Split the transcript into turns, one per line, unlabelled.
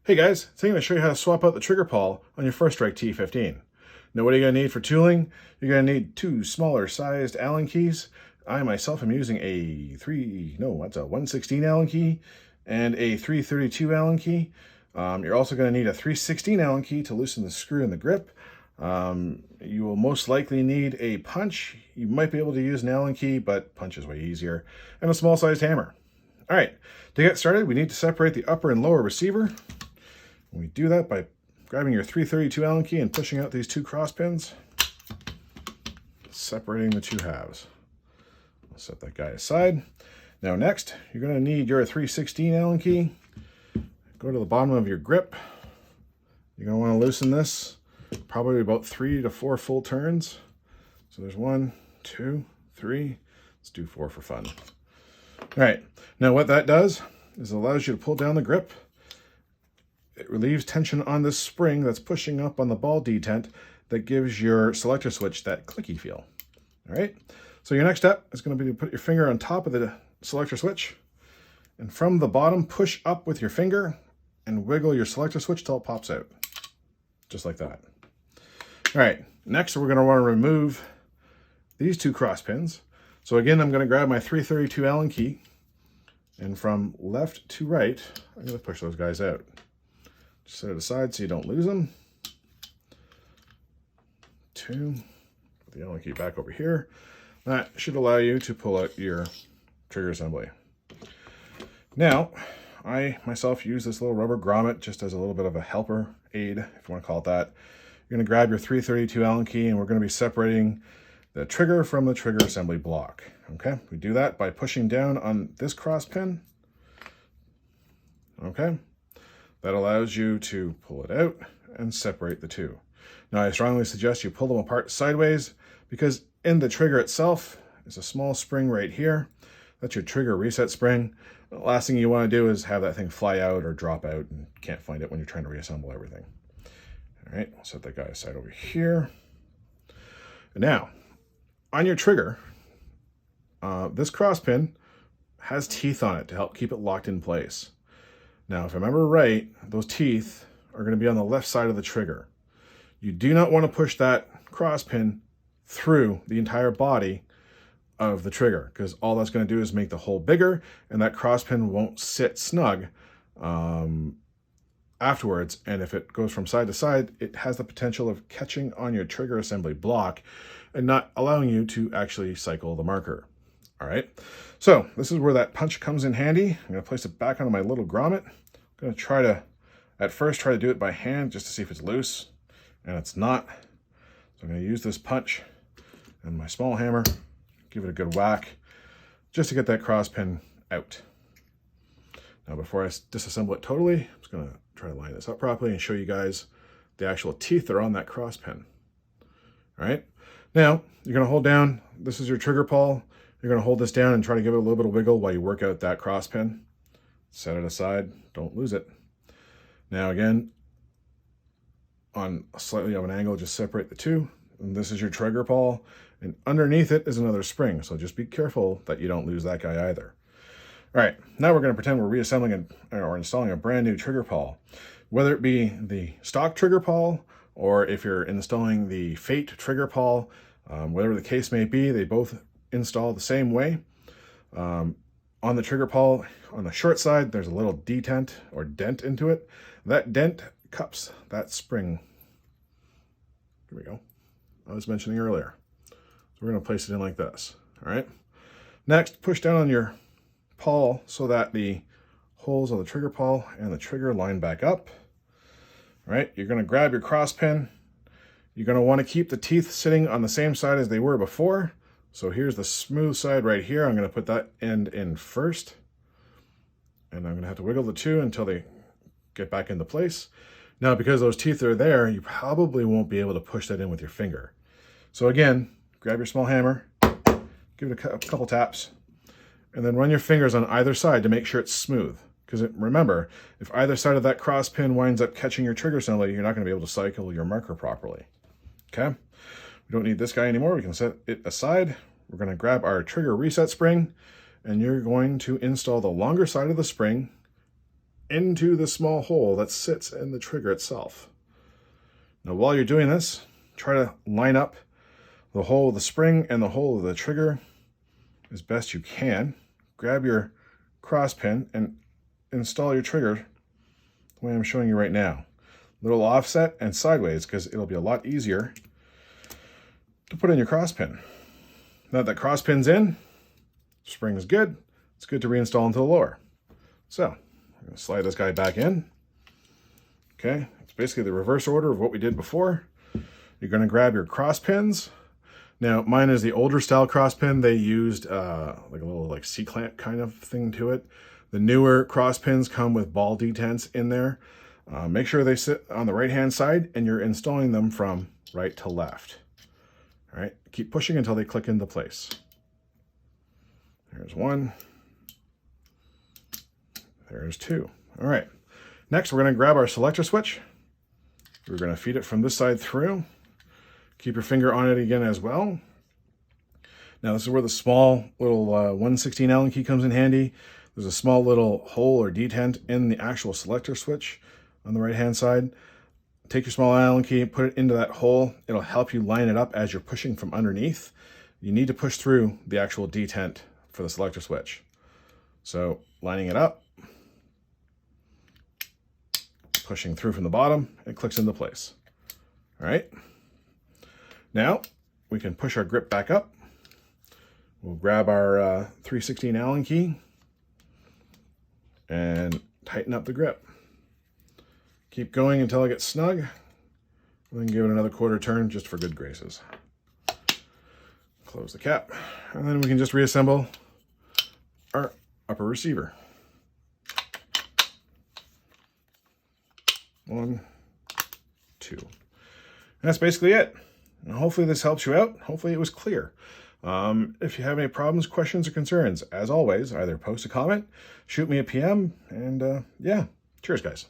Hey guys, today I'm going to show you how to swap out the trigger pawl on your First Strike T15. Now what are you going to need for tooling? You're going to need two smaller sized Allen keys. I myself am using a 116 Allen key and a 332 Allen key. You're also going to need a 316 Allen key to loosen the screw in the grip. You will most likely need a punch. You might be able to use an Allen key, but punch is way easier. And a small sized hammer. All right, to get started, we need to separate the upper and lower receiver. We do that by grabbing your 332 Allen key and pushing out these two cross pins, separating the two halves. I'll set that guy aside. Now next, you're going to need your 316 Allen key. Go to the bottom of your grip. You're going to want to loosen this probably about 3 to 4 full turns. So there's 1, 2, 3. Let's do 4 for fun. All right, now what that does is it allows you to pull down the grip. It relieves tension on this spring that's pushing up on the ball detent that gives your selector switch that clicky feel. All right, so your next step is going to be to put your finger on top of the selector switch, and from the bottom, push up with your finger and wiggle your selector switch till it pops out, just like that. All right, next we're going to want to remove these two cross pins. So again, I'm going to grab my 332 Allen key, and from left to right, I'm going to push those guys out. Just set it aside so you don't lose them. 2, put the Allen key back over here. That should allow you to pull out your trigger assembly. Now, I myself use this little rubber grommet just as a little bit of a helper aid, if you want to call it that. You're going to grab your 332 Allen key, and we're going to be separating the trigger from the trigger assembly block. Okay, we do that by pushing down on this cross pin. Okay. That allows you to pull it out and separate the two. Now, I strongly suggest you pull them apart sideways because in the trigger itself is a small spring right here. That's your trigger reset spring. The last thing you want to do is have that thing fly out or drop out and can't find it when you're trying to reassemble everything. All right, I'll set that guy aside over here. And now, on your trigger, this cross pin has teeth on it to help keep it locked in place. Now, if I remember right, those teeth are going to be on the left side of the trigger. You do not want to push that cross pin through the entire body of the trigger, because all that's going to do is make the hole bigger, and that cross pin won't sit snug afterwards. And if it goes from side to side, it has the potential of catching on your trigger assembly block and not allowing you to actually cycle the marker. All right, so this is where that punch comes in handy. I'm going to place it back onto my little grommet. I'm going to try to do it by hand just to see if it's loose, and it's not. So I'm going to use this punch and my small hammer, give it a good whack just to get that cross pin out. Now, before I disassemble it totally, I'm just going to try to line this up properly and show you guys the actual teeth that are on that cross pin. All right, now you're going to hold down, this is your trigger pawl. You're going to hold this down and try to give it a little bit of wiggle while you work out that cross pin. Set it aside, don't lose it. Now again, on slightly of an angle, just separate the two. And this is your trigger pawl, and underneath it is another spring. So just be careful that you don't lose that guy either. All right, now we're going to pretend we're reassembling or installing a brand new trigger pawl. Whether it be the stock trigger pawl, or if you're installing the Fate trigger pawl, whatever the case may be, they both install the same way. On the trigger pawl, on the short side, there's a little detent or dent into it. That dent cups that spring. Here we go. I was mentioning earlier. So we're going to place it in like this. All right. Next, push down on your pawl so that the holes on the trigger pawl and the trigger line back up. All right. You're going to grab your cross pin. You're going to want to keep the teeth sitting on the same side as they were before. So here's the smooth side right here. I'm going to put that end in first. And I'm going to have to wiggle the two until they get back into place. Now, because those teeth are there, you probably won't be able to push that in with your finger. So again, grab your small hammer, give it a couple taps, and then run your fingers on either side to make sure it's smooth. Because remember, if either side of that cross pin winds up catching your trigger assembly, you're not going to be able to cycle your marker properly. Okay? We don't need this guy anymore. We can set it aside. We're going to grab our trigger reset spring, and you're going to install the longer side of the spring into the small hole that sits in the trigger itself. Now, while you're doing this, try to line up the hole of the spring and the hole of the trigger as best you can. Grab your cross pin and install your trigger the way I'm showing you right now. Little offset and sideways, because it'll be a lot easier to put in your cross pin. Now that cross pin's in, spring is good. It's good to reinstall into the lower. So I'm going to slide this guy back in. Okay, it's basically the reverse order of what we did before. You're going to grab your cross pins. Now, mine is the older style cross pin. They used like a little C-clamp kind of thing to it. The newer cross pins come with ball detents in there. Make sure they sit on the right-hand side and you're installing them from right to left. All right, keep pushing until they click into place. There's one. There's two. All right, next we're going to grab our selector switch. We're going to feed it from this side through. Keep your finger on it again as well. Now this is where the small little 116 Allen key comes in handy. There's a small little hole or detent in the actual selector switch on the right hand side. Take your small Allen key, put it into that hole. It'll help you line it up as you're pushing from underneath. You need to push through the actual detent for the selector switch. So lining it up, pushing through from the bottom, it clicks into place. All right. Now we can push our grip back up. We'll grab our 316 Allen key and tighten up the grip. Keep going until it gets snug, and then give it another quarter turn just for good graces. Close the cap, and then we can just reassemble our upper receiver. 1, 2. And that's basically it. And hopefully this helps you out. Hopefully it was clear. If you have any problems, questions, or concerns, as always, either post a comment, shoot me a PM, and yeah, cheers, guys.